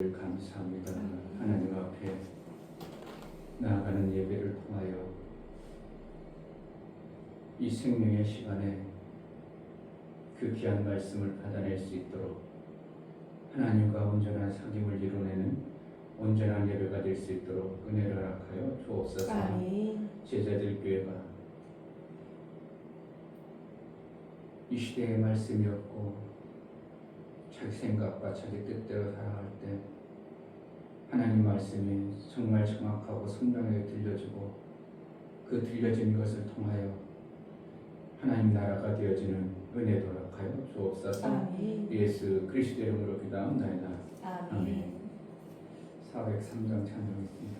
감사합니다. 하나님 앞에 나아가는 예배를 통하여 이 생명의 시간에 그 귀한 말씀을 받아낼 수 있도록 하나님과 온전한 사귐을 이루내는 온전한 예배가 될 수 있도록 은혜를 허락하여 주옵소서. 제자들 교회가 이 시대의 말씀이었고 자기 생각과 자기 뜻대로 살아갈 때 하나님 말씀이 정말 정확하고 선명하게 들려지고 그 들려진 것을 통하여 하나님 나라가 되어지는 은혜도 허락하여 주옵소서. 예수 그리스도 이름으로 기도합니다. 아멘. 403장 찬양했습니다.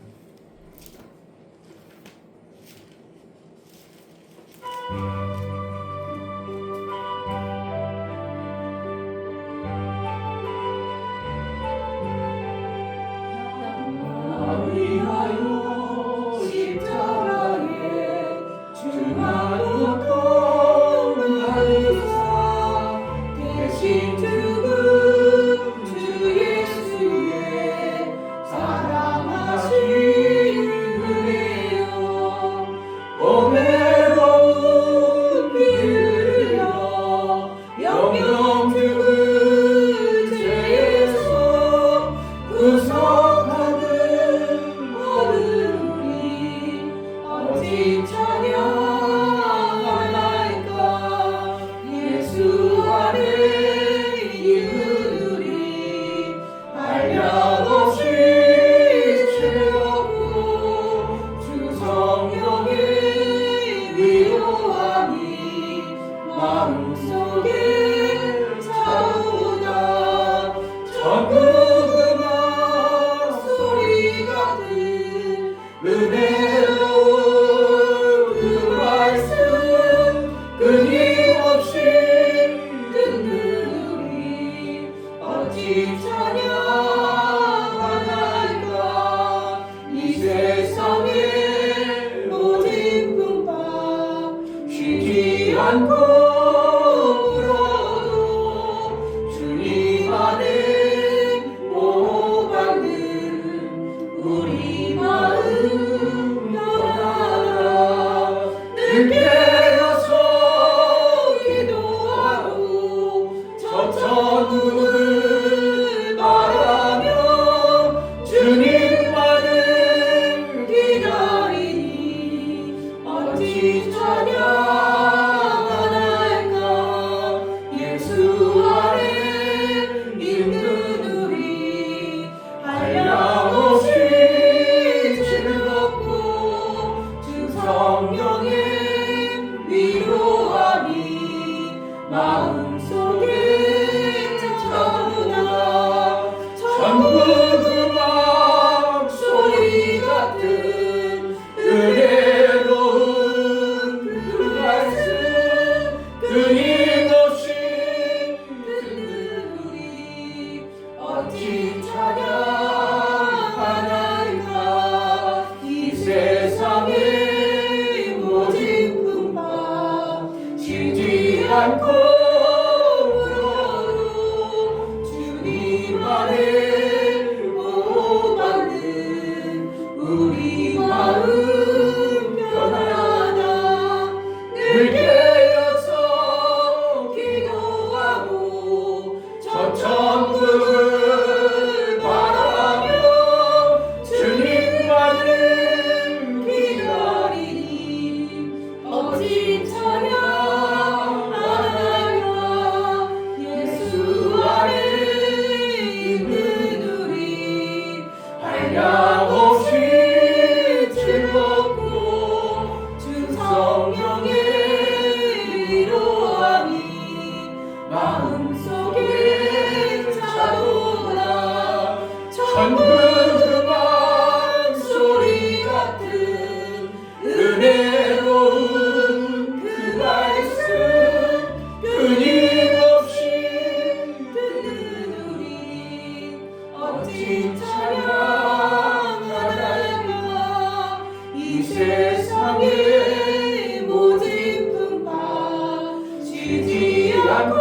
않고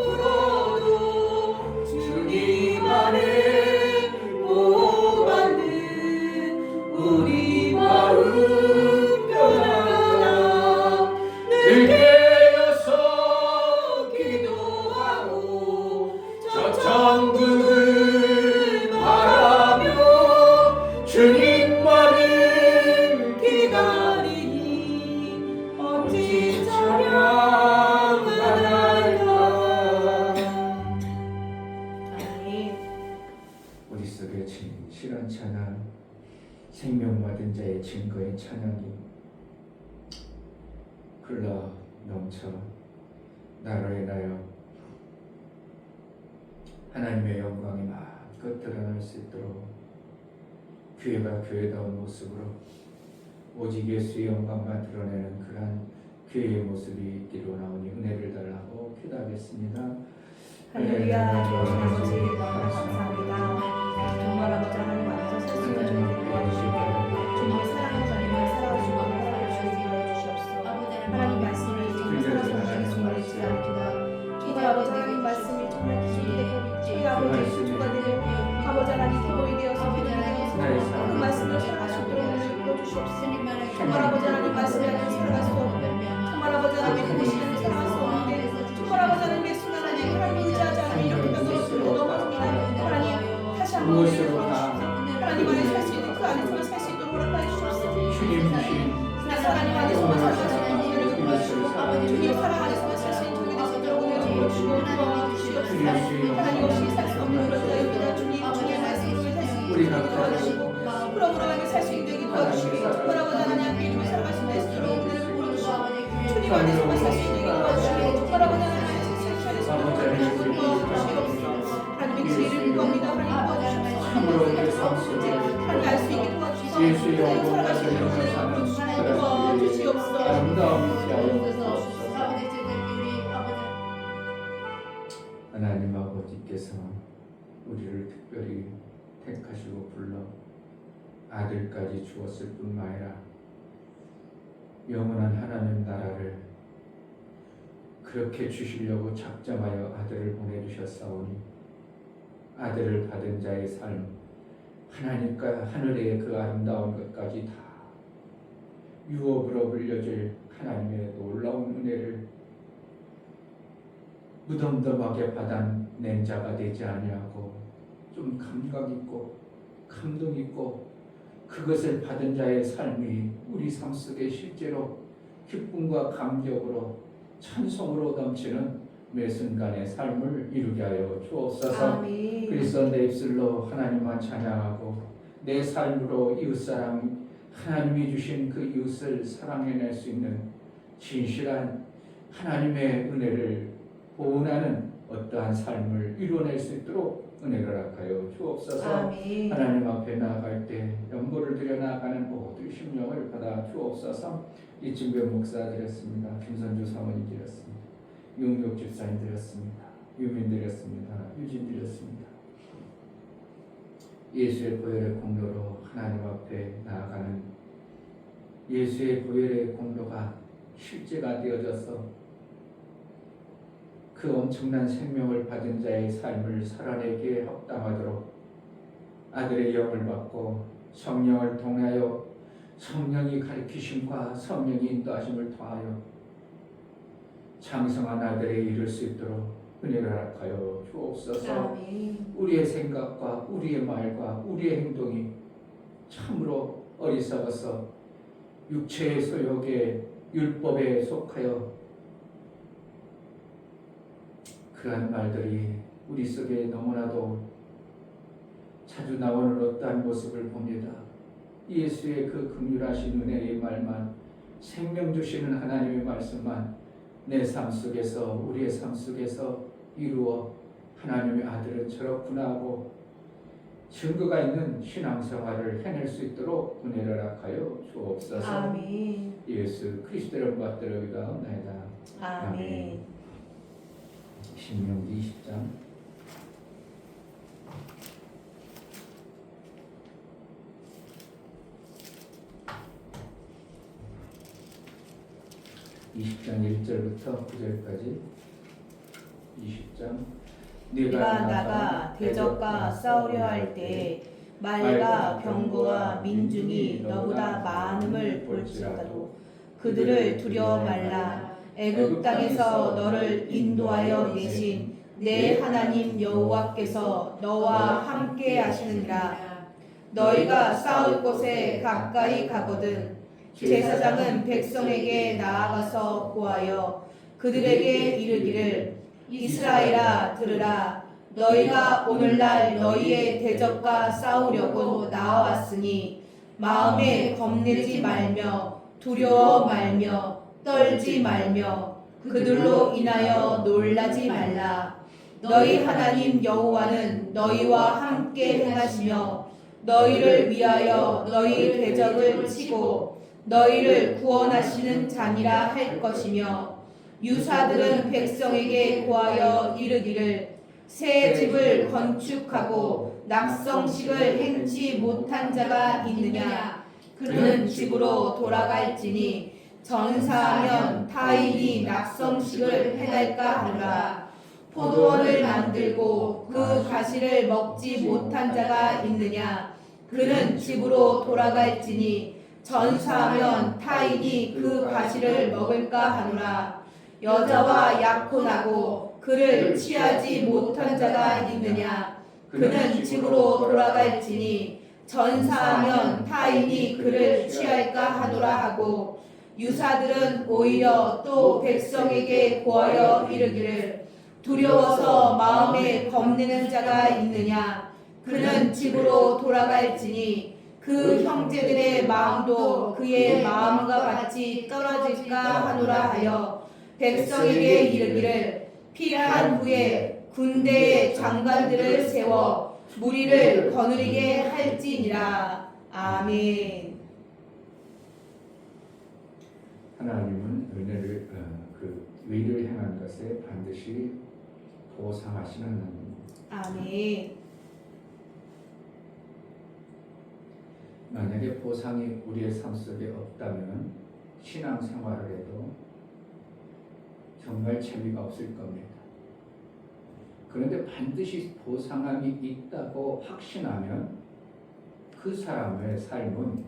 불어도 주님 안에 마음속에 진실한 찬양, 생명받은 자의 증거인 찬양이 흘러 넘쳐 나로 인하여 하나님의 영광이 마음껏 드러날 수 있도록 교회가 교회다운 모습으로 오직 예수의 영광만 드러내는 그러한 교회의 모습이 있기로 나오니 은혜를 달라고 기도하겠습니다. 할렐루야. 좋으신 아버지 감사합니다. 정말 아버지 하나님 안에서 살 수 있는 저희들이 도와주시고 정말 사랑하는 자님을 살아주시고 살아주시고 주시옵소서. 하나님 말씀을 듣고 살아주시는 순간을 지나옵니다. 정말 아버지 하나님 말씀이 정말 기준이 되고 저희 아버지의 수주가 되고 아버지 하나님 기본이 되어서 그 말씀을 살아갈 수 있도록 은혜를 부어주시옵소서. 정말 아버지 하나님 말씀이 아니면 살아갈 수 없고 정말 아버지 하나님 그것이 아니면 살아갈 수 없는데 정말 아버지 하나님의 순간에 하나님 의지하지 않으면 이렇게 넘어집니다. 하나님 다시 한번 무엇으로 하나님 안에 살 수 있는 그 안에서만 살 수 있도록 허락하여 주옵소서. 주님 주신 그래서 하나님 안에서만 살 수 있는 은혜를 주옵소서. 주님 사랑 안에서만 살 수 있는 저희들이 되도록 은혜를 주옵소서. 하나님 없이 살 수 없는 그런 자유보다 주님 주의 말씀을 살수 있도록 도와주시고 그러므로 살 수 있게 도와주시고 그러므로 하나님 이름을 살아가신 데 있도록 은혜를 부어주시고 주님 안에서만 살 수 있게 도와주시고 그러므로 하나님 하나님의 지혜를 구합니다. 하나님 도와주시옵소서. 하나님 알 수 있게 도와주시옵소서. 예수의 영광과 영광을 사는 도와주시옵소서. 아름다움이 되옵소서. 하나님 아버지께서 우리를 특별히 택하시고 불러 아들까지 주었을 뿐만 아니라 영원한 하나님 나라를 그렇게 주시려고 작정하여 아들을 보내주셨사오니 아들을 받은 자의 삶 하나님과 하늘의 그 아름다운 것까지 다 유업으로 물려줄 하나님의 놀라운 은혜를 무덤덤하게 받아낸 자가 되지 아니하고 좀 감각 있고 감동 있고 그것을 받은 자의 삶이 우리 삶 속에 실제로 기쁨과 감격으로 찬송으로 넘치는 매 순간의 삶을 이루게 하여 주옵소서. 그래서 내 입술로 하나님만 찬양하고 내 삶으로 이웃사랑 하나님이 주신 그 이웃을 사랑해낼 수 있는 진실한 하나님의 은혜를 보은하는 어떠한 삶을 이루어낼 수 있도록 은혜를 허락하여 주옵소서. 하나님 앞에 나아갈 때 연보를 드려 나아가는 모든 심령을 받아 주옵소서. 이진배 목사 드렸습니다. 김선주 사모님 드렸습니다. 윤옥 집사님 드렸습니다. 유민 드렸습니다. 유진 드렸습니다. 예수의 보혈의 공로로 하나님 앞에 나아가는 예수의 보혈의 공로가 실제가 되어져서 그 엄청난 생명을 받은 자의 삶을 살아내기에 합당하도록 아들의 영을 받고 성령을 통하여 성령이 가르치심과 성령이 인도하심을 통하여 장성한 아들에 이를 수 있도록 은혜를 허락하여 주옵소서. 우리의 생각과 우리의 말과 우리의 행동이 참으로 어리석어서 육체의 소욕에 율법에 속하여 그러한 말들이 우리 속에 너무나도 자주 나오는 어떠한 모습을 봅니다. 예수의 그 긍휼하신 은혜의 말만 생명 주시는 하나님의 말씀만 내 삶 속에서 우리의 삶 속에서 이루어 하나님의 아들은 저렇구나 하고 증거가 있는 신앙생활을 해낼 수 있도록 은혜를 허락하여 주옵소서. 아멘. 예수 그리스도를 받들어 기도하옵나이다. 아멘. 신명기 20장 1절부터 9절까지 20장 네가 나가 대적과 싸우려 할 때 말과 병거와 민중이 너보다 많음을 볼지라도 그들을 두려워 말라. 애굽 땅에서 너를 인도하여 내신 내 하나님 여호와께서 너와 함께 하시느니라. 너희가 싸울 곳에 가까이 가거든 제사장은 백성에게 나아가서 고하여 그들에게 이르기를 이스라엘아 들으라. 너희가 오늘날 너희의 대적과 싸우려고 나와왔으니 마음에 겁내지 말며 두려워 말며 떨지 말며 그들로 인하여 놀라지 말라. 너희 하나님 여호와는 너희와 함께 행하시며 너희를 위하여 너희 대적을 치고 너희를 구원하시는 자니라 할 것이며 유사들은 백성에게 고하여 이르기를 새 집을 건축하고 낙성식을 행치 못한 자가 있느냐. 그는 집으로 돌아갈지니 전사하면 타인이 낙성식을 행할까 하노라. 포도원을 만들고 그 가시를 먹지 못한 자가 있느냐. 그는 집으로 돌아갈지니 전사하면 타인이 그 가시를 먹을까 하노라. 여자와 약혼하고 그를 취하지 못한 자가 있느냐. 그는 집으로 돌아갈지니 전사하면 타인이 그를 취할까 하노라 하고 유사들은 오히려 또 백성에게 고하여 이르기를 두려워서 마음에 겁내는 자가 있느냐. 그는 집으로 돌아갈지니 그 형제들의 마음도 그의 마음과 같이 떨어질까 하노라 하여 백성에게 이르기를 필요한 후에 군대의 장관들을 세워 무리를 거느리게 할지니라. 아멘. 하나님은 은혜를 그 의를 행한 것에 반드시 보상하시는 하나님입니다. 아멘. 만약에 보상이 우리의 삶 속에 없다면 신앙생활을 해도 정말 재미가 없을 겁니다. 그런데 반드시 보상함이 있다고 확신하면 그 사람의 삶이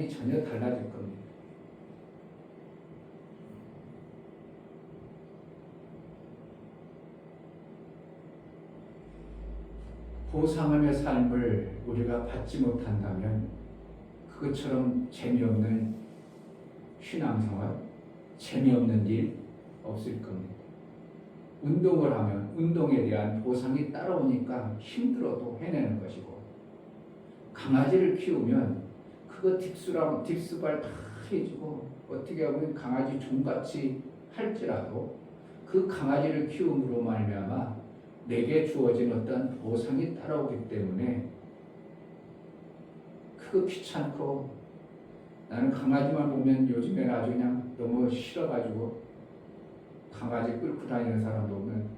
전혀 달라질 겁니다. 보상함의 삶을 우리가 받지 못한다면 그것처럼 재미없는 신앙생활, 재미없는 일 없을 겁니다. 운동을 하면 운동에 대한 보상이 따라오니까 힘들어도 해내는 것이고, 강아지를 키우면 그거 딥스발 다 해주고 어떻게 하면 강아지 종같이 할지라도 그 강아지를 키움으로 말미암아 내게 주어진 어떤 보상이 따라오기 때문에 그거 귀찮고, 나는 강아지만 보면 요즘에는 아주 그냥 너무 싫어가지고 강아지 끌고 다니는 사람도 보면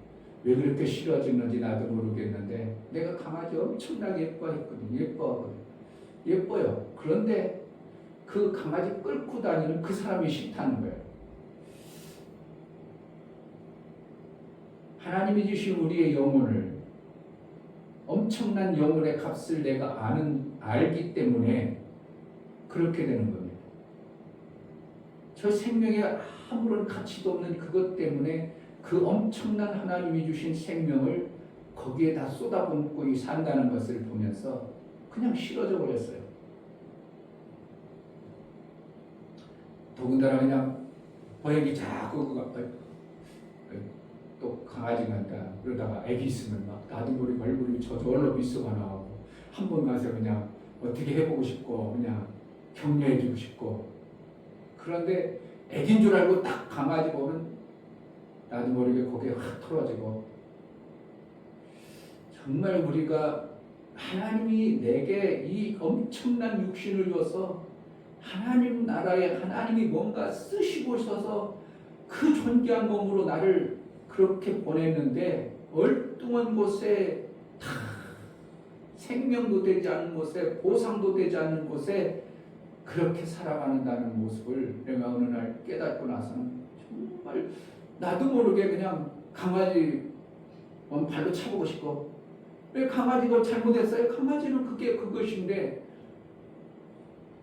왜 그렇게 싫어지는지 나도 모르겠는데, 내가 강아지 엄청나게 예뻐하거든. 예뻐요. 그런데 그 강아지 끌고 다니는 그 사람이 싫다는 거예요. 하나님이 주신 우리의 영혼을, 엄청난 영혼의 값을 내가 알기 때문에 그렇게 되는 겁니다. 저 생명에 아무런 가치도 없는 그것 때문에 그 엄청난 하나님이 주신 생명을 거기에 다 쏟아붓고 산다는 것을 보면서 그냥 싫어져 버렸어요. 더군다나 그냥 보행이 자꾸 또 강아지 간다 그러다가 애기 있으면 막 나도 모르게 얼굴이 저절로 미소가 나오고, 한 번 가서 그냥 어떻게 해보고 싶고 그냥 격려해주고 싶고, 그런데 애기인 줄 알고 딱 강아지 보면 나도 모르게 고개가 확 털어지고, 정말 우리가 하나님이 내게 이 엄청난 육신을 줘서 하나님 나라에 하나님이 뭔가 쓰시고 있어서 그 존귀한 몸으로 나를 그렇게 보냈는데 얼뚱한 곳에 다 생명도 되지 않는 곳에 보상도 되지 않는 곳에 그렇게 살아가는다는 모습을 내가 어느 날 깨닫고 나서는 정말 나도 모르게 그냥 강아지 발로 차보고 싶고, 왜 강아지가 잘못했어요? 강아지는 그것인데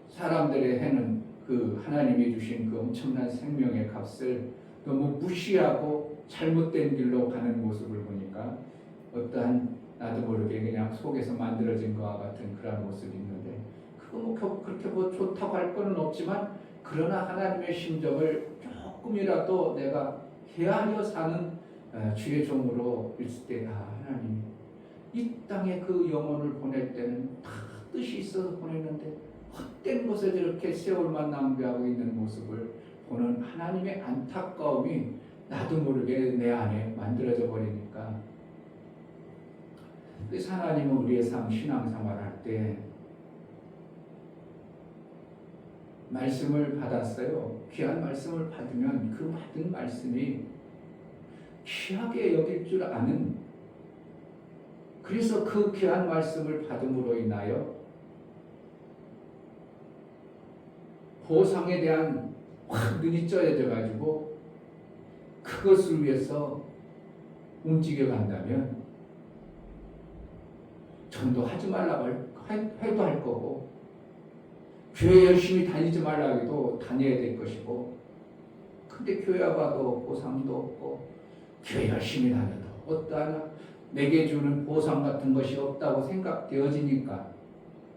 사람들의 해는 그 하나님이 주신 그 엄청난 생명의 값을 너무 무시하고 잘못된 길로 가는 모습을 보니까 어떠한 나도 모르게 그냥 속에서 만들어진 것과 같은 그런 모습이 있는데, 그거 뭐 그렇게 뭐 좋다고 할 거는 없지만, 그러나 하나님의 심정을 조금이라도 내가 헤아려 사는 주의 종으로 있을 때 하나님 이 땅에 그 영혼을 보낼 때는 다 뜻이 있어서 보냈는데 헛된 곳에 저렇게 세월만 낭비하고 있는 모습을 보는 하나님의 안타까움이 나도 모르게 내 안에 만들어져 버리니까, 그래서 하나님은 우리의 신앙생활할 때 말씀을 받았어요. 귀한 말씀을 받으면 그 받은 말씀이 귀하게 여길 줄 아는, 그래서 그 귀한 말씀을 받음으로 인하여 보상에 대한 확 눈이 쪄져 가지고 그것을 위해서 움직여 간다면 전도하지 말라고 해도 할 거고, 교회 열심히 다니지 말라고 해도 다녀야 될 것이고, 근데 교회 와도 보상도 없고 교회 열심히 다녀도 어떠하나 내게 주는 보상 같은 것이 없다고 생각되어지니까,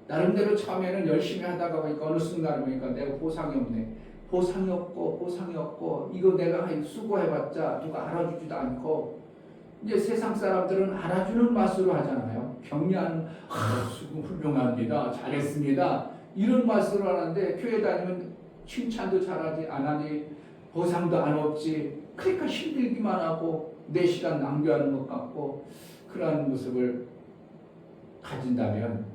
나름대로 처음에는 열심히 하다가 보니까 어느 순간에 보니까 내가 보상이 없네, 보상이 없고 이거 내가 수고해봤자 누가 알아주지도 않고, 이제 세상 사람들은 알아주는 맛으로 하잖아요. 격려하는, 수고 훌륭합니다, 잘했습니다, 이런 맛으로 하는데 교회 다니면 칭찬도 잘하지 안 하니 보상도 안 없지. 그러니까 힘들기만 하고 내 시간 낭비하는 것 같고, 그러한 모습을 가진다면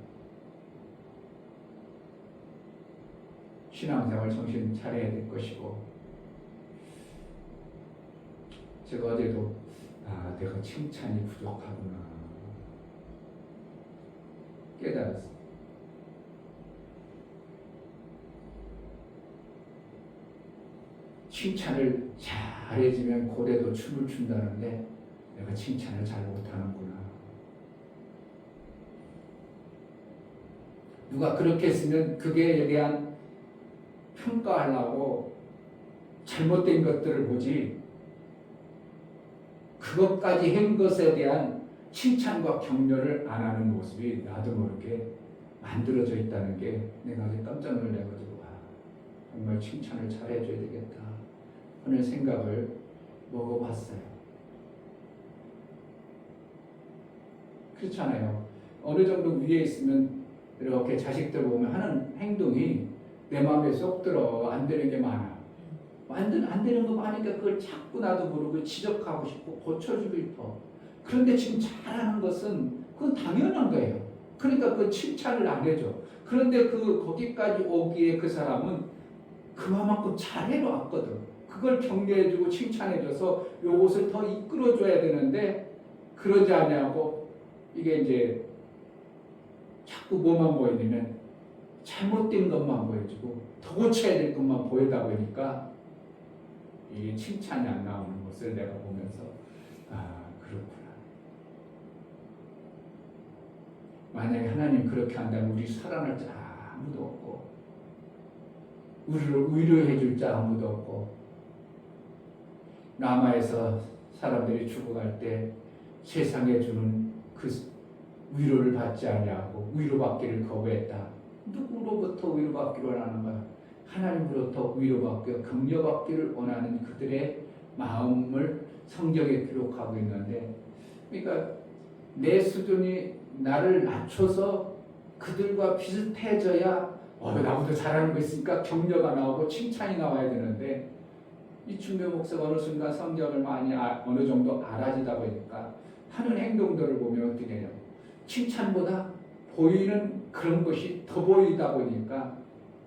신앙생활 정신 차려야 될 것이고, 제가 어제도 내가 칭찬이 부족하구나 깨달았어요. 칭찬을 잘해주면 고래도 춤을 춘다는데 내가 칭찬을 잘 못하는구나. 누가 그렇게 했으면 그게 대한 평가하려고 잘못된 것들을 보지, 그것까지 한 것에 대한 칭찬과 격려를 안 하는 모습이 나도 모르게 만들어져 있다는 게 내가 아주 깜짝 놀라가지고, 정말 칭찬을 잘해줘야 되겠다 하는 생각을 먹어봤어요. 그렇잖아요. 어느 정도 위에 있으면 이렇게 자식들 보면 하는 행동이 내 마음에 쏙 들어. 안 되는 게 많아. 완전 안 되는 거 많으니까 그걸 자꾸 나도 모르고 지적하고 싶고 고쳐주고 싶어. 그런데 지금 잘하는 것은 그건 당연한 거예요. 그러니까 그 칭찬을 안 해줘. 그런데 거기까지 오기에 그 사람은 그만큼 잘해 왔거든. 그걸 격려해주고 칭찬해줘서 요것을 더 이끌어줘야 되는데 그러지 않냐고, 이게 이제 자꾸 뭐만 보이냐면 잘못된 것만 보여주고 더 고쳐야 될 것만 보이다 보니까 이게 칭찬이 안 나오는 것을 내가 보면서 그렇구나. 만약에 하나님 그렇게 한다면 우리 살아날 자 아무도 없고, 우리를 위로해 줄 자 아무도 없고, 남아에서 사람들이 죽어갈 때 세상에 주는 그 위로를 받지 아니하고 위로받기를 거부했다. 누구로부터 위로받기를 원하는 거야? 하나님으로부터 위로받고 격려받기를 원하는 그들의 마음을 성경에 기록하고 있는데, 그러니까 내 수준이 나를 낮춰서 그들과 비슷해져야 나보다 잘하는 거 있으니까 격려가 나오고 칭찬이 나와야 되는데, 이충배 목사가 어느 순간 성경을 많이 어느 정도 알아지다 보니까 하는 행동들을 보면 어떻게 해요? 칭찬보다 보이는 그런 것이 더 보이다 보니까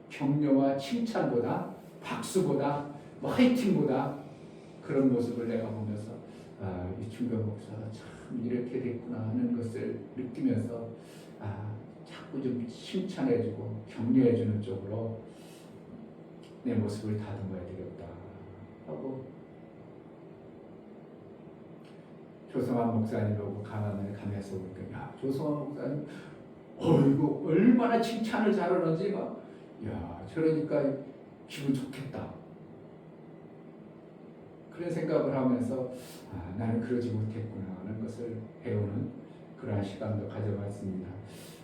격려와 칭찬보다 박수보다 화이팅보다 그런 모습을 내가 보면서 이충배 목사가 참 이렇게 됐구나 하는 것을 느끼면서 자꾸 좀 칭찬해주고 격려해주는 쪽으로 내 모습을 다듬어야 되겠다 하고, 조성환 목사님 보고 가만히 가면서 보니까, 야, 조성환 목사님 이거 얼마나 칭찬을 잘하는지 저러니까 기분 좋겠다 그런 생각을 하면서 나는 그러지 못했구나 하는 것을 배우는 그러한 시간도 가져봤습니다.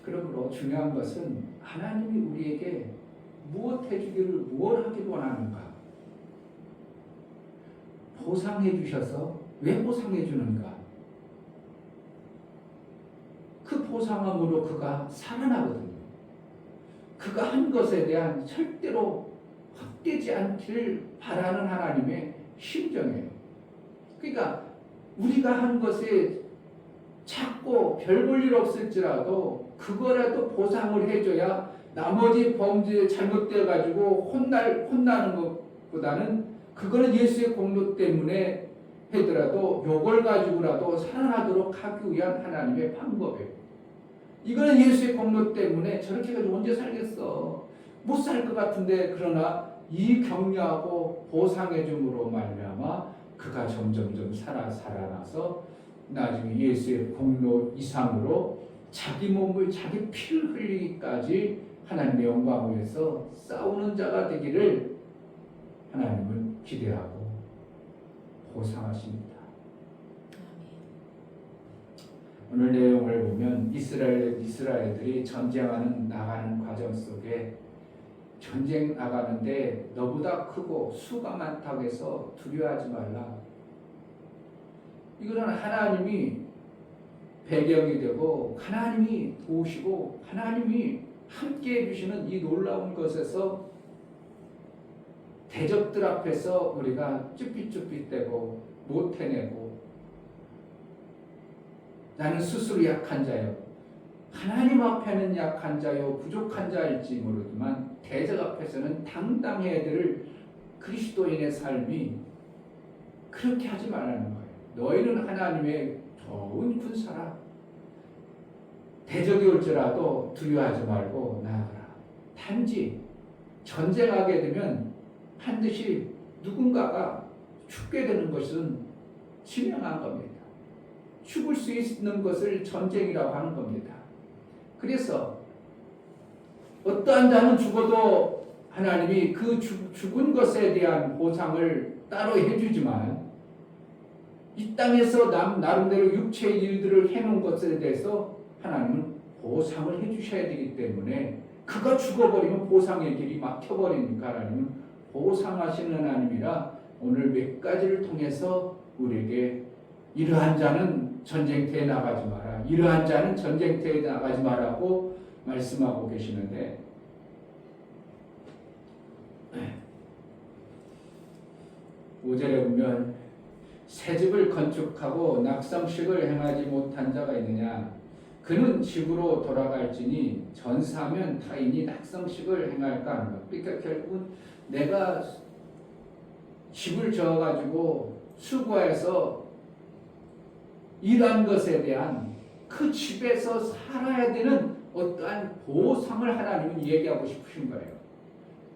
그러므로 중요한 것은 하나님이 우리에게 무엇 해주기를, 무엇 하기를 원하는가, 보상해 주셔서 왜 보상해 주는가? 그 보상함으로 그가 살아나거든요. 그가 한 것에 대한 절대로 헛되지 않기를 바라는 하나님의 심정이에요. 그러니까 우리가 한 것에 작고 별 볼 일 없을지라도 그거라도 보상을 해줘야 나머지 범죄 잘못되어 가지고 혼나는 것보다는 그거는 예수의 공로 때문에 하더라도 요걸 가지고라도 살아나도록 하기 위한 하나님의 방법이에요. 이거는 예수의 공로 때문에 저렇게 가지고 언제 살겠어? 못 살 것 같은데 그러나 이 격려하고 보상해 줌으로 말미암아 그가 점점점 살아나서 나중에 예수의 공로 이상으로 자기 몸을 자기 피를 흘리기까지 하나님의 영광을 위해서 싸우는 자가 되기를 하나님은 기대하고 보상하십니다. 오늘 내용을 보면 이스라엘들이 전쟁하는 나가는 과정 속에 전쟁 나가는데 너보다 크고 수가 많다고 해서 두려워하지 말라. 이거는 하나님이 배경이 되고 하나님이 도우시고 하나님이 함께 해주시는 이 놀라운 것에서 대적들 앞에서 우리가 쭈삣쭈삣대고 못 해내고 나는 스스로 약한 자요. 하나님 앞에는 약한 자요 부족한 자일지 모르지만 대적 앞에서는 당당해야 될 그리스도인의 삶이 그렇게 하지 말라는 거예요. 너희는 하나님의 좋은 군사라. 대적이 올지라도 두려워하지 말고 나아가라. 단지 전쟁하게 되면 반드시 누군가가 죽게 되는 것은 지명한 겁니다. 죽을 수 있는 것을 전쟁이라고 하는 겁니다. 그래서 어떠한 자는 죽어도 하나님이 그 죽은 것에 대한 보상을 따로 해주지만 이 땅에서 나름대로 육체의 일들을 해놓은 것에 대해서 하나님은 보상을 해주셔야 되기 때문에 그가 죽어버리면 보상의 길이 막혀버리니까 하나님은 보상하시는 하나님이라 오늘 몇 가지를 통해서 우리에게 이러한 자는 전쟁터에 나가지 마라. 이러한 자는 전쟁터에 나가지 마라고 말씀하고 계시는데 5절에 보면 새 집을 건축하고 낙성식을 행하지 못한 자가 있느냐? 그는 집으로 돌아갈지니 전사하면 타인이 낙성식을 행할까 하는가? 그러니까 결국은 내가 집을 지어가지고 수고해서 일한 것에 대한 그 집에서 살아야 되는 어떠한 보상을 하나님은 얘기하고 싶으신 거예요.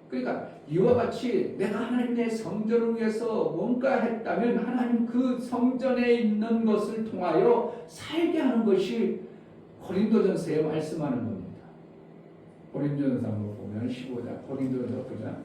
그러니까 이와 같이 내가 하나님의 성전을 위해서 뭔가 했다면 하나님 그 성전에 있는 것을 통하여 살게 하는 것이 고린도전서에 말씀하는 겁니다. 고린도전서 보면 15장 고린도전서 보자.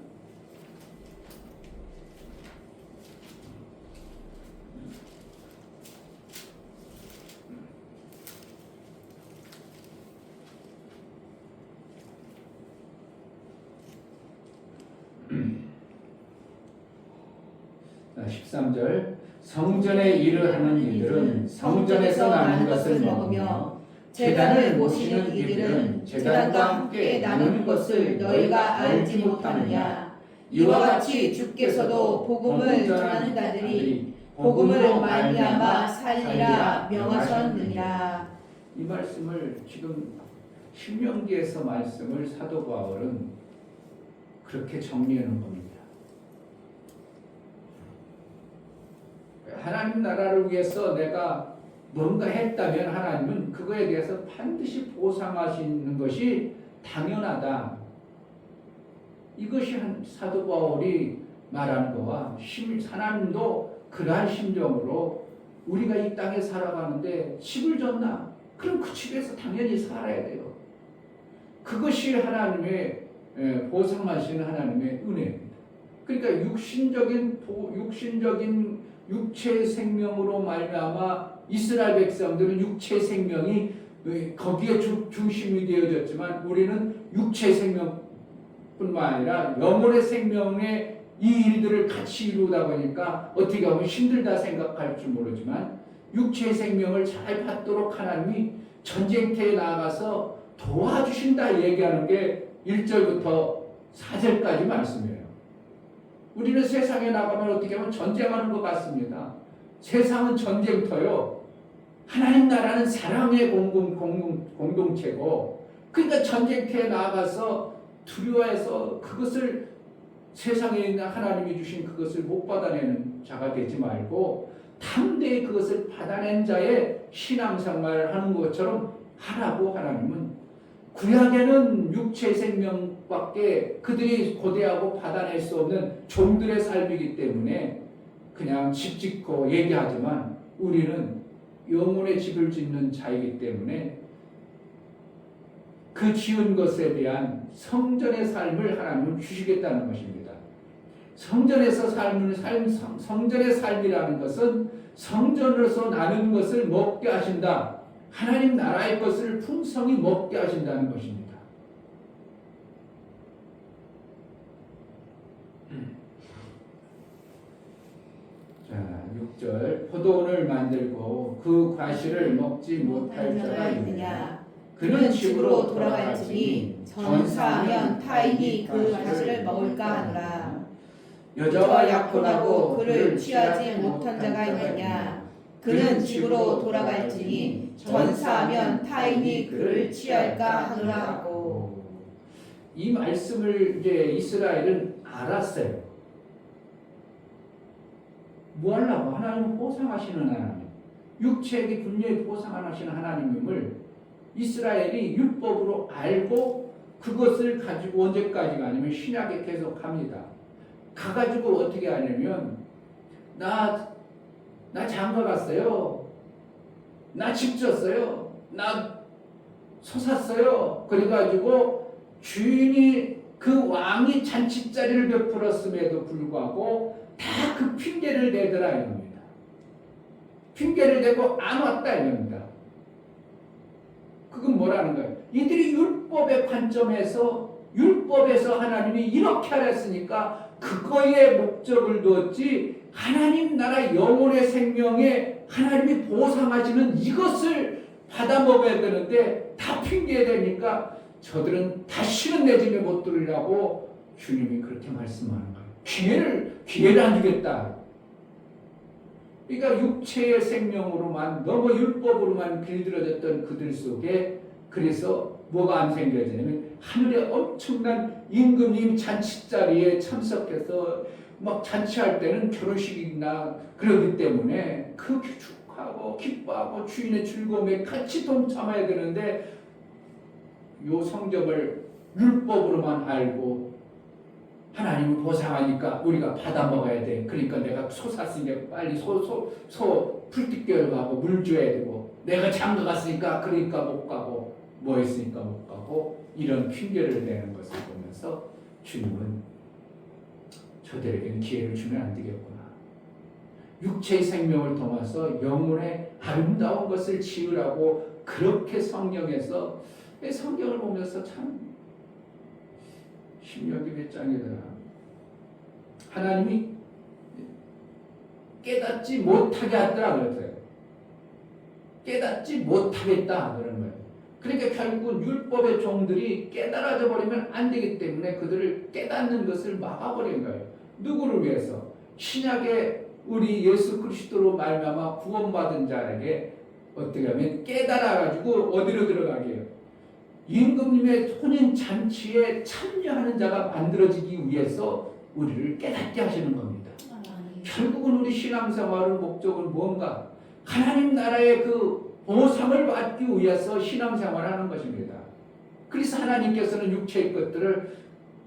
자, 13절 성전에 일을 하는 이들은 성전에서 나는 것을 먹으며 제단을 모시는 이들은 제단과 함께 나누는 것을 너희가 알지 못하느냐. 이와 같이 주께서도 복음을 전하는 자들이 복음으로 말미암아 살리라 명하셨느니라. 이 말씀을 지금 신명기에서 말씀을 사도 바울은 그렇게 정리해 놓은 겁니다. 하나님 나라를 위해서 내가 뭔가 했다면 하나님은 그거에 대해서 반드시 보상하시는 것이 당연하다. 이것이 사도 바울이 말하는 거와 하나님도 그러한 심정으로 우리가 이 땅에 살아가는데 집을 졌나? 그럼 그 집에서 당연히 살아야 돼요. 그것이 하나님의 보상하시는 하나님의 은혜입니다. 그러니까 육신적인 육체의 생명으로 말미암아 이스라엘 백성들은 육체의 생명이 거기에 중심이 되어졌지만 우리는 육체의 생명뿐만 아니라 영혼의 생명에 이 일들을 같이 이루다 보니까 어떻게 보면 힘들다 생각할 줄 모르지만 육체의 생명을 잘 받도록 하나님이 전쟁터에 나가서 도와주신다 얘기하는 게 1절부터 4절까지 말씀이에요. 우리는 세상에 나가면 어떻게 보면 전쟁하는 것 같습니다. 세상은 전쟁터요. 하나님 나라는 사랑의 공동체고, 그러니까 전쟁터에 나가서 두려워해서 그것을 세상에 있는 하나님이 주신 그것을 못 받아내는 자가 되지 말고 담대히 그것을 받아낸 자의 신앙생활을 하는 것처럼 하라고 하나님은. 구약에는 육체의 생명밖에 그들이 고대하고 받아낼 수 없는 종들의 삶이기 때문에 그냥 집 짓고 얘기하지만 우리는 영혼의 집을 짓는 자이기 때문에 그 지은 것에 대한 성전의 삶을 하나님은 주시겠다는 것입니다. 성전의 삶이라는 것은 성전으로서 나는 것을 먹게 하신다. 하나님 나라의 것을 풍성히 먹게 하신다는 것입니다. 자, 6절. 포도원을 만들고 그 과실을 먹지 못할 자가 있느냐. 그는 집으로 돌아갈지니 전사하면 타인이 그 과실을 먹을까 하노라. 여자와 약혼하고 그를 취하지 못한 자가 있느냐. 그는 집으로 돌아갈지니 전사하면 타인이 그를 취할까 하노라고. 이 말씀을 이제 이스라엘은 알았어요. 뭐 하려고? 하나님은 보상하시는 하나님, 육체에게 분명히 보상하시는 하나님임을 이스라엘이 율법으로 알고 그것을 가지고 언제까지가 아니면 신약에 계속합니다. 가가지고 어떻게 하냐면 나 장가 갔어요. 나 집 졌어요. 나 소 샀어요. 그래가지고 주인이 그 왕이 잔치자리를 베풀었음에도 불구하고 다 그 핑계를 대더라 이겁니다. 핑계를 대고 안 왔다 이겁니다. 그건 뭐라는 거예요? 이들이 율법의 관점에서 율법에서 하나님이 이렇게 하랬으니까 그거에 목적을 두었지 하나님 나라 영혼의 생명에 하나님이 보상하시는 이것을 받아 먹어야 되는데 다 핑계대니까 저들은 다시는 내 집에 못 들으라고 주님이 그렇게 말씀하는 거예요. 기회를 안 주겠다. 그러니까 육체의 생명으로만 너무 율법으로만 길들여졌던 그들 속에 그래서 뭐가 안 생겨지냐면 하늘에 엄청난 임금님 잔치자리에 참석해서 막 잔치할 때는 결혼식이나 그러기 때문에 그 축하하고 기뻐하고 주인의 즐거움에 같이 동참해야 되는데 요 성경을 율법으로만 알고 하나님은 보상하니까 우리가 받아 먹어야 돼. 그러니까 내가 소 샀으니까 빨리 소 풀뜯겨 가고 물 줘야 되고 내가 장가 갔으니까 그러니까 못 가고 뭐 했으니까 못 가고 이런 핑계를 대는 것을 보면서 주님은 저들에게는 기회를 주면 안 되겠구나. 육체의 생명을 통해서 영혼의 아름다운 것을 지으라고 그렇게 성경에서 성경을 보면서 참 신명기 몇 장이더라. 하나님이 깨닫지 못하게 하더라 그랬어요. 깨닫지 못하겠다 그런 거예요. 그러니까 결국은 율법의 종들이 깨달아져 버리면 안 되기 때문에 그들을 깨닫는 것을 막아버린 거예요. 누구를 위해서? 신약에 우리 예수 그리스도로 말미암아 구원받은 자에게 어떻게 하면 깨달아가지고 어디로 들어가게 해요? 임금님의 혼인 잔치에 참여하는 자가 만들어지기 위해서 우리를 깨닫게 하시는 겁니다. 결국은 우리 신앙생활의 목적은 뭔가? 하나님 나라의 그 보상을 받기 위해서 신앙생활하는 것입니다. 그래서 하나님께서는 육체의 것들을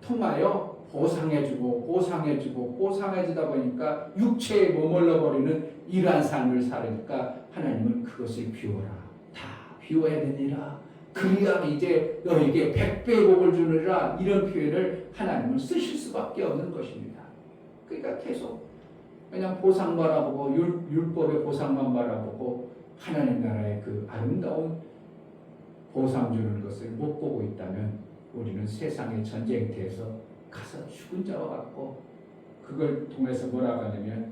통하여 보상해주다 보니까 육체에 머물러 버리는 이러한 삶을 살으니까 하나님은 그것을 비워라. 다 비워야 되니라. 그래야 이제 너에게 100배의 복을 주느라 이런 표현을 하나님은 쓰실 수밖에 없는 것입니다. 그러니까 계속 그냥 보상 바라보고 율법의 보상만 바라보고 하나님 나라의 그 아름다운 보상 주는 것을 못 보고 있다면 우리는 세상의 전쟁터에서 가서 죽은 자와 같고 그걸 통해서 뭐라고 하냐면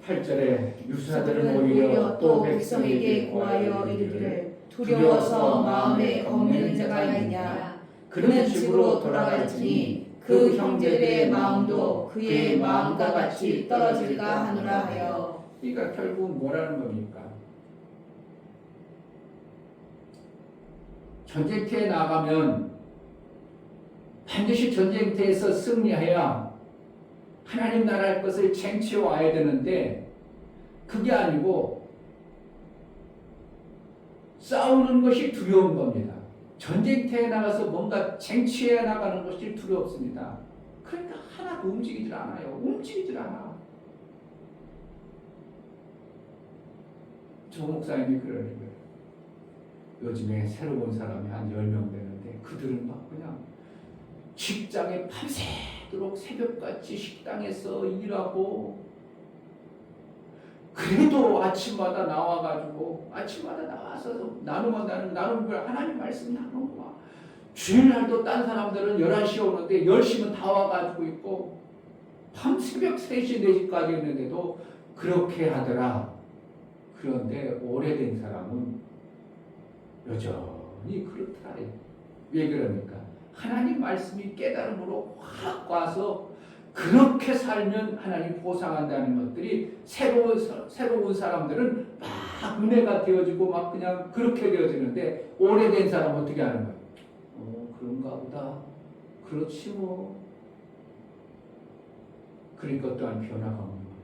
8절에 유사들은 오히려 또 백성에게 고하여 이르기를 두려워서 마음에 겁내는 자가 있느냐 그는 집으로 돌아갈지니 그 형제들의 마음도 그의 마음과 같이 떨어질까 하노라 하여. 그러니까 결국 뭐라는 겁니까? 전쟁터에 나가면 반드시 전쟁터에서 승리해야 하나님 나라의 것을 쟁취해 와야 되는데 그게 아니고 싸우는 것이 두려운 겁니다. 전쟁터에 나가서 뭔가 쟁취해 나가는 것이 두렵습니다. 그러니까 하나도 움직이질 않아요. 움직이질 않아. 조 목사님이 그러는 거예요. 요즘에 새로 온 사람이 한 10명 되는데 그들은 막 그냥 직장에 밤새도록 새벽같이 식당에서 일하고 그래도 아침마다 나와가지고 아침마다 나와서 나누면 하나님 말씀 나누고 막 주일날도 딴 사람들은 11시에 오는데 10시면 다 와가지고 있고 밤 새벽 3시 4시까지 있는데도 그렇게 하더라. 그런데 오래된 사람은 여전히 그렇더라. 왜 그럽니까? 하나님 말씀이 깨달음으로 확 와서 그렇게 살면 하나님 보상한다는 것들이 새로운 사람들은 막 은혜가 되어지고 막 그냥 그렇게 되어지는데 오래된 사람은 어떻게 하는 거예요? 그런가 보다. 그렇지 뭐. 그러니까 또한 변화가 없는 거예요.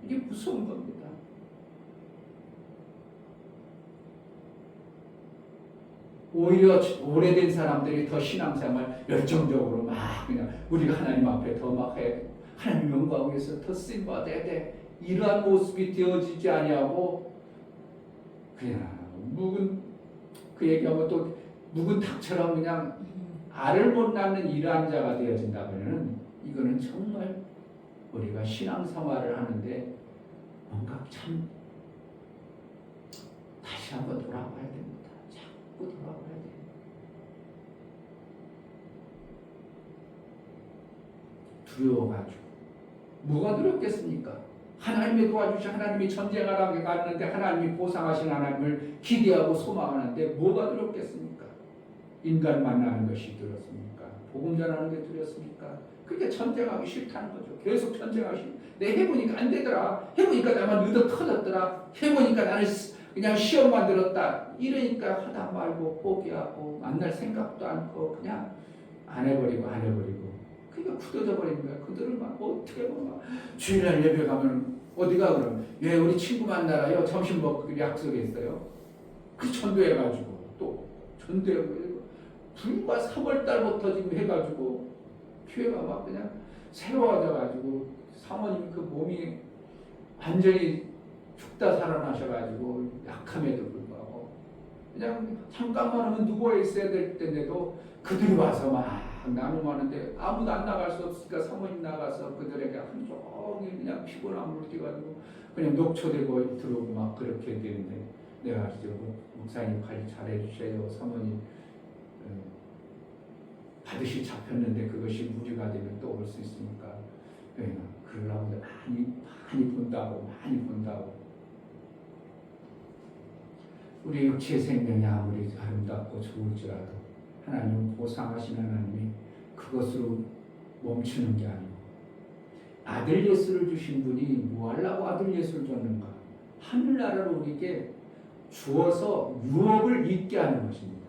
이게 무서운 겁니다. 오히려 오래된 사람들이 더 신앙생활 열정적으로 막 그냥 우리가 하나님 앞에 더 막 해야 돼. 하나님 영광 위해서 더 쓰임받아야 돼. 이러한 모습이 되어지지 아니하고 그냥 묵은 그 얘기하면 또 묵은 닭처럼 그냥 알을 못 낳는 이러한 자가 되어진다면 이거는 정말 우리가 신앙생활을 하는데 뭔가 참 다시 한번 돌아봐야 됩니다. 자꾸 돌아봐야 돼. 두려워가지고 뭐가 두렵겠습니까? 하나님이 도와주시 하나님이 전쟁하라고 갔는데 하나님이 보상하신 하나님을 기대하고 소망하는데 뭐가 두렵겠습니까? 인간 만나는 것이 두렵습니까? 복음 전하는 게 두렵습니까? 그게 전쟁하기 싫다는 거죠. 계속 전쟁하기 내 해보니까 안 되더라. 해보니까 나만 의도 터졌더라. 해보니까 나는 그냥 시험만 들었다. 이러니까 하다 말고 포기하고 만날 생각도 않고 그냥 안 해버리고 그러니까 굳어져 버린 거야. 그들은 막 어떻게 보면 주일날 예배 가면 어디가 그럼 우리 친구 만나라요. 점심 먹기로 약속했어요. 그 전도해가지고 또 전도해가지고 불과 3월달부터 지금 해가지고 교회가 막 그냥 새로워져가지고 사모님 그 몸이 완전히 죽다 살아나셔가지고 약함에도 불구하고 그냥 잠깐만 하면 누워 있어야 될 텐데도 그들이 와서 막 나눔하는데 아무도 안 나갈 수 없으니까 사모님 나가서 그들에게 하루 종일 그냥 피곤함을 뛰가지고 그냥 녹초되고 들어오고 막 그렇게 되는데 내가 이제 목사님 관리 잘해 주세요. 사모님 받으시 잡혔는데 그것이 무리가 되면 또 올 수 있으니까 그러려고 많이 본다고 우리 육체의 생명이 아무리 아름답고 좋을지라도 하나님 보상하신 하나님이 그것으로 멈추는 게 아니고 아들 예수를 주신 분이 뭐 하려고 아들 예수를 줬는가? 하늘나라를 우리에게 주어서 유업을 잊게 하는 것입니다.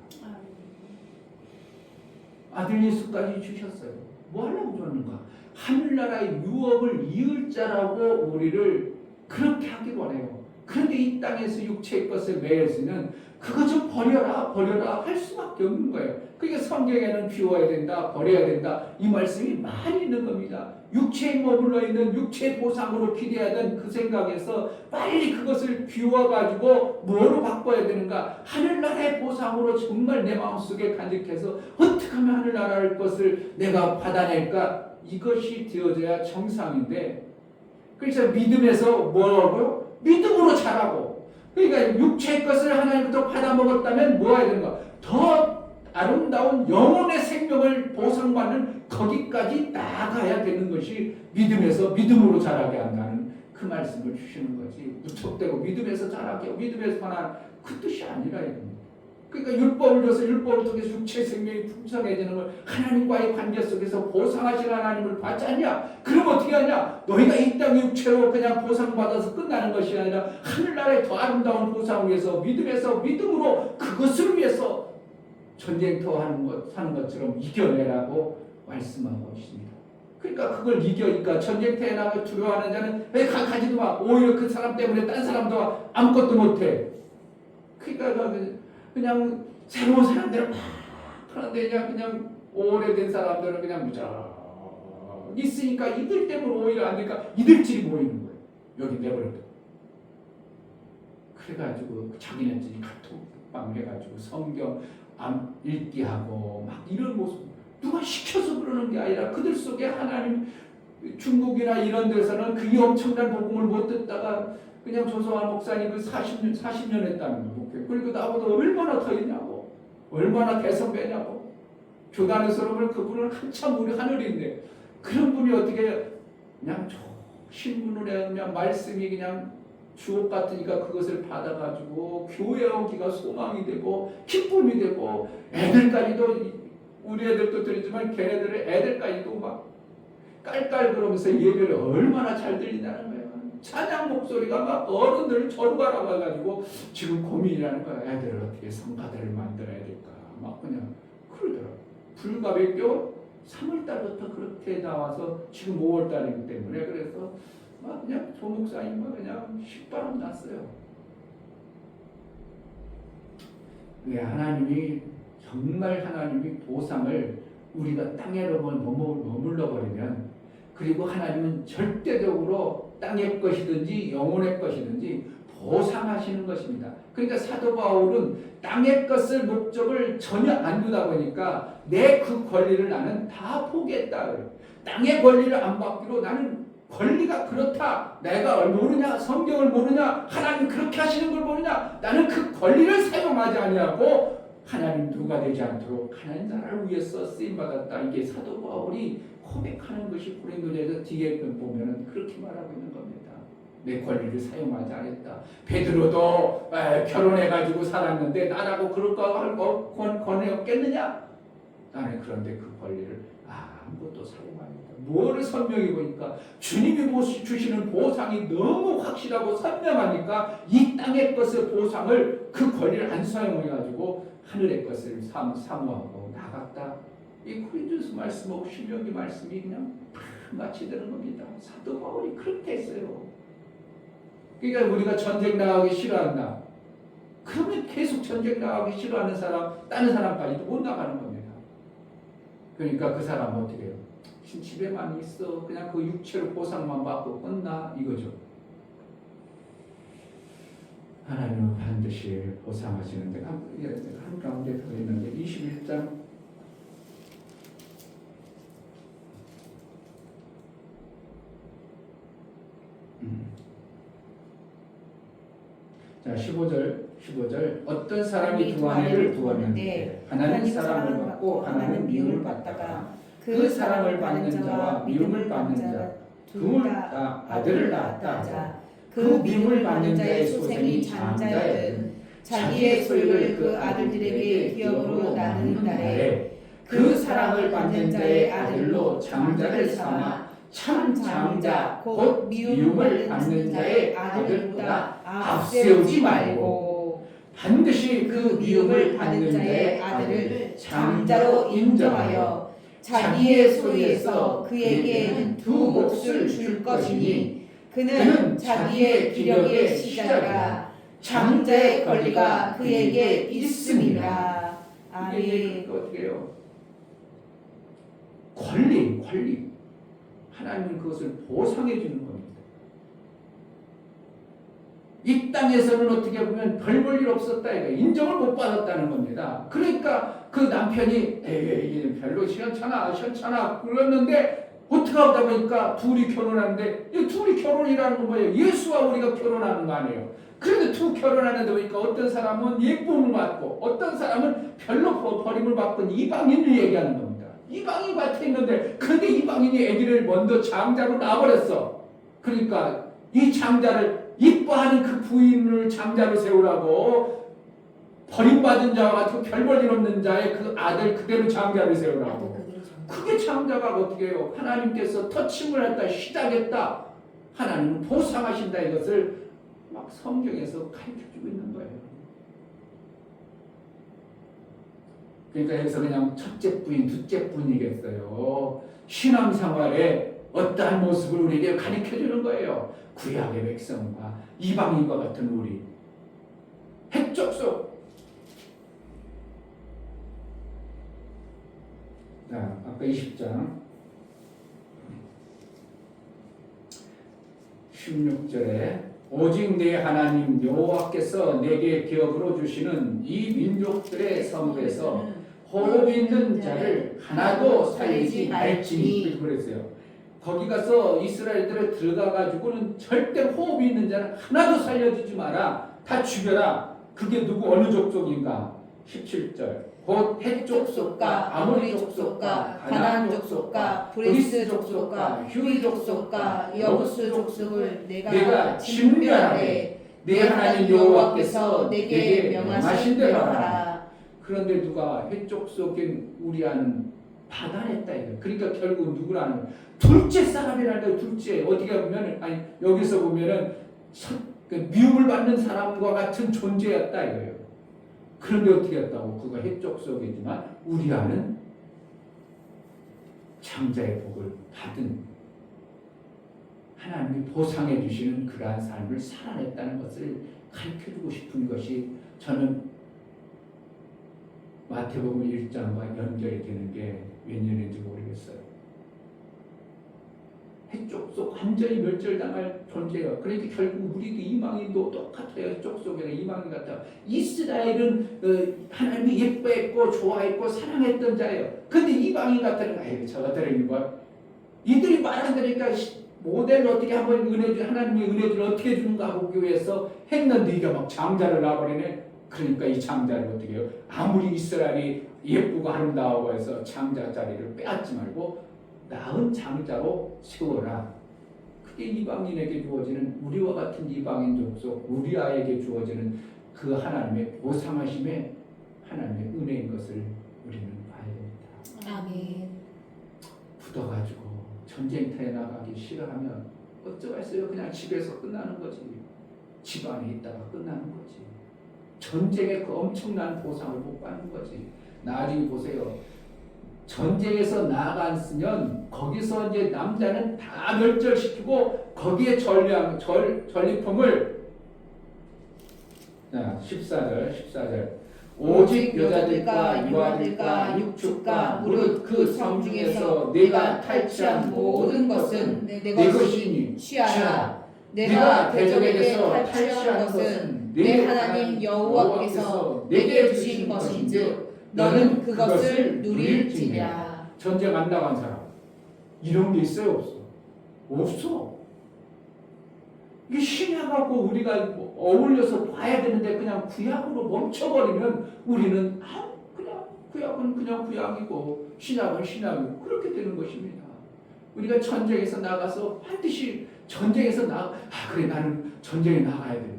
아들 예수까지 주셨어요. 뭐 하려고 줬는가? 하늘나라의 유업을 이을 자라고 우리를 그렇게 하길 원해요. 그런데 이 땅에서 육체의 것을 매여서는 그거 좀 버려라 할 수밖에 없는 거예요. 그러니까 성경에는 비워야 된다, 버려야 된다 이 말씀이 많이 있는 겁니다. 육체에 머물러 있는 육체의 보상으로 기대하던 그 생각에서 빨리 그것을 비워가지고 뭐로 바꿔야 되는가? 하늘나라의 보상으로 정말 내 마음속에 간직해서 어떻게 하면 하늘나라의 것을 내가 받아낼까? 이것이 되어져야 정상인데 그래서 믿음에서 뭐라고요? 믿음으로 자라고 그러니까 육체의 것을 하나님부터 받아먹었다면 뭐 해야 되는가? 더 아름다운 영혼의 생명을 보상받는 거기까지 나아가야 되는 것이 믿음에서 믿음으로 자라게 한다는 그 말씀을 주시는 거지. 무턱대고 믿음에서 자라게, 믿음에서 하나 그 뜻이 아니라 이겁니다. 그러니까 율법을 줘서 율법을 통해서 육체 생명이 풍성해지는 걸 하나님과의 관계 속에서 보상하신 하나님을 받지 않냐? 그럼 어떻게 하냐? 너희가 이 땅의 육체로 그냥 보상받아서 끝나는 것이 아니라 하늘나라의 더 아름다운 보상을 위해서 믿음에서 믿음으로 그것을 위해서 전쟁터 하는 것처럼 이겨내라고 말씀하고 있습니다. 그러니까 그걸 이겨니까 전쟁터에 나가 두려워하는 자는 왜 가지도 마. 오히려 그 사람 때문에 딴 사람도 아무것도 못해. 그러니까 그냥 새로운 사람들은 막 그런데 그냥 오래된 사람들은 그냥 무작 있으니까 이들 때문에 오히려 안 되니까 이들끼리 모이는 거예요. 여기 내버려둬. 그래가지고 자기네들이 카톡방 해가지고 성경 읽기 하고 막 이런 모습 누가 시켜서 그러는 게 아니라 그들 속에 하나님 중국이나 이런 데서는 그 엄청난 복음을 못 듣다가 그냥 조성환 목사님 그 40년 했다는 거 목회. 그리고 나보다 얼마나 더 있냐고. 얼마나 대선배냐고. 교단에서 그러면 그분은 한참 우리 하늘인데 그런 분이 어떻게 그냥 신문을 그냥 말씀이 그냥 주옥 같으니까 그것을 받아가지고 교회 오기가 소망이 되고 기쁨이 되고 애들까지도 우리 애들도 들리지만 걔네들의 애들까지도 막 깔깔 그러면서 예배를 얼마나 잘 들린다는 거예요. 찬양 목소리가 막 어른들 저로 가라고 해가지고 지금 고민이라는 거야. 애들을 어떻게 성가대를 만들어야 될까 막 그냥 그러더라고. 불과 몇 개월 3월달부터 그렇게 나와서 지금 5월달이기 때문에 그래서 막 그냥 조 목사님은 그냥 식바람 났어요. 왜 하나님이 정말 하나님이 보상을 우리가 땅에로만 머물러 버리면 그리고 하나님은 절대적으로 땅의 것이든지 영혼의 것이든지 보상하시는 것입니다. 그러니까 사도 바울은 땅의 것을 목적을 전혀 안 두다 보니까 내 그 권리를 나는 다 포기했다. 땅의 권리를 안 받기로 나는 권리가 그렇다. 내가 모르냐? 성경을 모르냐? 하나님 그렇게 하시는 걸 모르냐? 나는 그 권리를 사용하지 아니하고 하나님 누가 되지 않도록 하나님 나라를 위해서 쓰임받았다. 이게 사도 바울이 고백하는 것이 고린도전서 뒤에 보면은 그렇게 말하고 있는 겁니다. 내 권리를 사용하지 않았다. 베드로도 결혼해가지고 살았는데 나라고 그럴 거 할 거 권위 없겠느냐? 나는 그런데 그 권리를 아무것도 사용합니다. 뭐를 선명히 보니까 주님이 주시는 보상이 너무 확실하고 선명하니까 이 땅의 것의 보상을 그 권리를 안 사용해가지고 하늘의 것을 사모하고 나갔다. 이 고린도서 말씀하고 신명기 말씀이 그냥 마치 되는 겁니다. 사도 바울이 그렇게 했어요. 그러니까 우리가 전쟁 나가기 싫어한다. 그러면 계속 전쟁 나가기 싫어하는 사람, 다른 사람까지도 못 나가는 겁니다. 그러니까 그 사람은 어떻게 해요? 집에만 있어. 그냥 그 육체로 보상만 받고 끝나 이거죠. 하나님은 반드시 보상하시는데 한 가운데 더 있는데 21장 자 15절 어떤 사람이 두 아내를 두었는데 하나는 사랑을 받고 하나는 미움을 받다가 그 사랑을 받는 자와 미움을 받는 자 둘 다 아들을 낳았다. 그 미움을 받는 자의 소생이 장자여든 자기의 소유를 그 아들들에게 기업으로 나누는 날에 그 사랑을 받는 자의 아들로 장자를 삼아 참 장자 곧 미움을 받는 자의 아들보다 앞세우지 말고 반드시 그 미움을 받는 자의 아들을 장자로 인정하여 자기의 소유에서 그에게 두 몫을 줄 것이니 그는 자기의 기력의 시작이라 장자의 권리가 그에게 있음이라. 아멘. 어떻게 해요? 권리. 하나님은 그것을 보상해 주는 겁니다. 이 땅에서는 어떻게 보면 별 볼 일 없었다. 인정을 못 받았다는 겁니다. 그러니까 그 남편이 별로 시원찮아 그랬는데 어떻게 하다 보니까 둘이 결혼하는데 이 둘이 결혼이라는 건 뭐예요? 예수와 우리가 결혼하는 거 아니에요. 그런데 두 결혼하는데 보니까 어떤 사람은 예쁨을 받고 어떤 사람은 별로 버림을 받고 이방인을 얘기하는 겁니다. 이방인 같아 있는데 근데 이방인이 아기를 먼저 장자로 낳아버렸어. 그러니까 이 장자를 이뻐하는 그 부인을 장자로 세우라고 버림받은 자와 같은 별 볼일 없는 자의 그 아들 그대로 장자를 세우라고. 그게 장자가 어떻게 해요? 하나님께서 터침을 했다, 시작했다. 하나님은 보상하신다. 이것을 막 성경에서 가르쳐주고 있는 거예요. 그러니까 여기서 그냥 첫째 부인, 둘째 부인이겠어요. 신앙생활에 어떠한 모습을 우리에게 가르쳐주는 거예요. 구약의 백성과 이방인과 같은 우리. 핵족속. 자, 아까 20장 16절에 오직 내 하나님 여호와께서 내게 기업으로 주시는 이 민족들의 성읍에서 호흡 있는 자를 하나도 살리지 말지니 그랬어요. 거기 가서 이스라엘들을 들어가가지고는 절대 호흡 있는 자는 하나도 살려주지 마라. 다 죽여라. 그게 누구 어느 족속인가? 17절 곧 헷 족속과 아모리 족속과 가나안 족속과 브리스 족속과 휴이 족속과 여부스 족속을 내가 진멸하되 내 하나님 여호와께서 내게 명하신 대로 하라. 그런데 누가 헷 족속인 우리아는 받아냈다 이거. 그러니까 결국 누구라는 둘째 사람이라는 거예요. 둘째 어디가 보면 아니 여기서 보면은 미움을 받는 사람과 같은 존재였다 이거예요. 그런데 어떻게 했다고? 그가 헷족속이지만 우리아는 장자의 복을 받은 하나님이 보상해 주시는 그러한 삶을 살아냈다는 것을 가르쳐주고 싶은 것이 저는 마태복음 1장과 연결이 되는 게 웬일인지 모르겠어요. 핵족속 완전히 멸절당할 존재예요. 그러니까 결국 우리도 이방인도 똑같아요. 핵족속이나 이방인 같아요. 이스라엘은 하나님이 예뻐했고 좋아했고 사랑했던 자예요. 근데 이방인 같은 아이 저것들은 뭐 이들이 말 안 들으니까 모델을 어떻게 한번 하나님의 은혜를 어떻게 주는가 보기 위해서 했는데 이게 막 장자를 놔버리네. 그러니까 이 장자를 어떻게 해요? 아무리 이스라엘이 예쁘고 아름다워 해서 장자 자리를 빼앗지 말고 나은 장자로 세워라. 그게 이방인에게 주어지는 우리와 같은 이방인 족속 우리아에게 주어지는 그 하나님의 보상하심의 하나님의 은혜인 것을 우리는 봐야 됩니다. 아멘. 굳어가지고 전쟁터에 나가기 싫어하면 어쩌겠어요? 그냥 집에서 끝나는 거지. 집안에 있다가 끝나는 거지. 전쟁의 그 엄청난 보상을 못 받는 거지. 나중에 보세요. 전쟁에서 나갔으면 거기서 이제 남자는 다 멸절시키고 거기에 전리품을 자 14절 오직 여자들과 유아들과 육축과 무릇 그 성 중에서 내가 탈취한 모든 것은 내 것이니 취하라. 내가 대적에게서 탈취한 것은 내 하나님 여호와께서 내게 주신 것인즉 너는 그것을 누릴지니라. 전쟁 안 나간 사람 이런 게 있어요? 없어? 없어. 이게 신약하고 우리가 어울려서 봐야 되는데 그냥 구약으로 멈춰버리면 우리는 그냥 구약은 그냥 구약이고 신약은 신약이고 그렇게 되는 것입니다. 우리가 전쟁에서 나가서 반드시 전쟁에서 그래 나는 전쟁에 나가야 돼.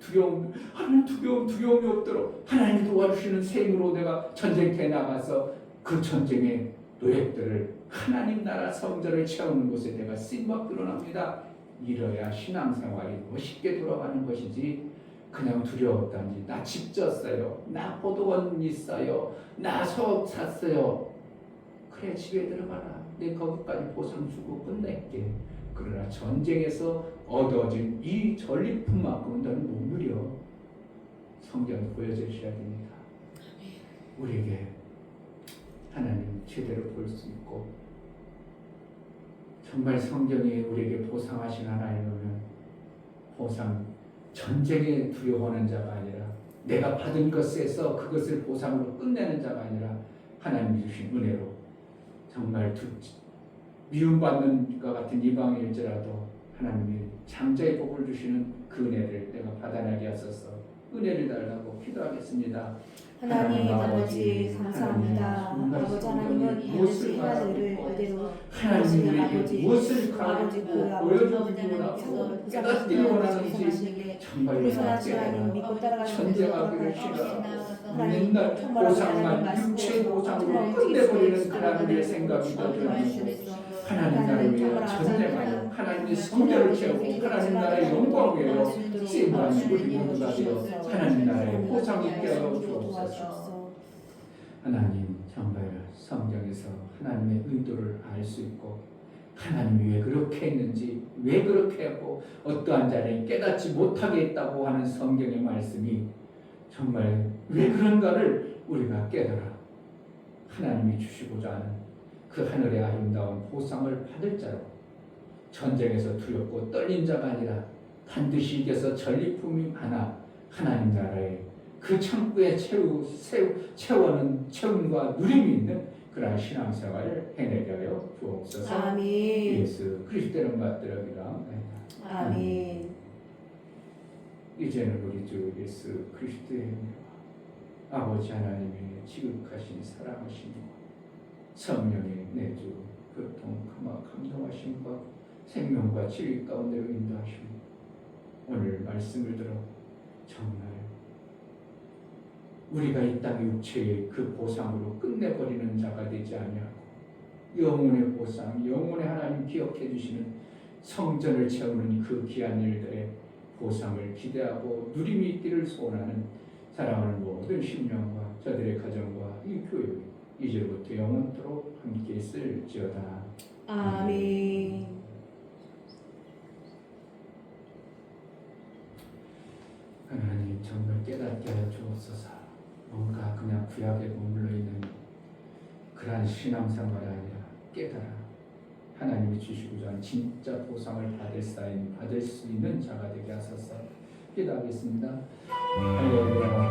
두려움이 없도록 하나님이 도와주시는 셈으로 내가 전쟁터에 나가서 그 전쟁의 노획들을 하나님 나라 성전을 채우는 곳에 내가 씀막 드러납니다. 이래야 신앙생활이 멋있게 돌아가는 것이지 그냥 두려웠다든지 나 집 졌어요. 나 포도원 있어요. 나 사업 샀어요. 그래 집에 들어가라. 내 거기까지 보상 주고 끝낼게. 그러나 전쟁에서 얻어진 이 전리품만큼은 너는 못 누려. 성경이 보여주셔야 됩니다. 우리에게 하나님 제대로 볼 수 있고 정말 성경이 우리에게 보상하신 하나님은 보상 전쟁에 두려워하는 자가 아니라 내가 받은 것에서 그것을 보상으로 끝내는 자가 아니라 하나님이 주신 은혜로 정말 미움받는 것 같은 이방일지라도 하나님이 장자의 복을 주시는 그 은혜를 내가 받아나게 하소서. 은혜를 달라고 기도하겠습니다. 하나님 아버지 감사합니다. 아버지 하나님은 반드시 해야 될 그대로 하나님 우리에게 아버지 무엇을 아버지 그 가르치고 아버지 보여주기 원하고 깨닫기 하나님 원하는지 말씀하시기에 정말 우리 선하신 깨달아 하나님 믿고 따라가는 천대하기를 그대로 싫어. 하나님 맨날 정말 하나님 보상만 말씀대로 육체의 보상으로 정말 끝내버리는 우리 하나님의 생각이 더들고 하나님 나를 위해 전쟁하여 하나님의 성결을 채우고 하나님 나라의 영광을 위하여 쓰임받는 우리 모두가 되어 하나님 나라의 보상 있게 하여 주옵소서. 하나님 정말 성경에서 하나님의 의도를 알 수 있고 하나님이 왜 그렇게 했는지 왜 그렇게 하고 어떠한 자를 깨닫지 못하게 했다고 하는 성경의 말씀이 정말 왜 그런가를 우리가 깨달아 하나님이 주시고자 하는 그 하늘의 아름다운 보상을 받을 자로 전쟁에서 두렵고 떨린 자가 아니라 반드시 이겨서 전리품이 하나 하나님 나라의 그 창고에 채우는 체험과 누림이 있는 그러한 신앙생활을 해내게 하여 주옵소서. 아멘. 예수 그리스도를 받들어기라. 아멘. 이제는 우리 주 예수 그리스도의 은혜와 아버지 하나님의 지극하신 사랑하심과 성령의 내주 교통 감동하심과 생명과 진리 가운데로 인도하심 오늘 말씀을 들어 정말 우리가 이 땅의 육체의 그 보상으로 끝내버리는 자가 되지 아니하고 영혼의 보상, 영혼의 하나님 기억해 주시는 성전을 채우는 그 귀한 일들의 보상을 기대하고 누림이 있기를 소원하는 사랑하는 모든 심령과 저들의 가정과 이 교회 이제부터 영원토록 함께 있을지어다. 아멘. 하나님 정말 깨닫게 하여 주옵소서. 뭔가 그냥 구약에 머물러 있는 그러한 신앙생활이 아니라 깨달아 하나님이 주시고자 하는 진짜 보상을 받을 수 있는 자가 되게 하소서. 기도하겠습니다. 할렐루야.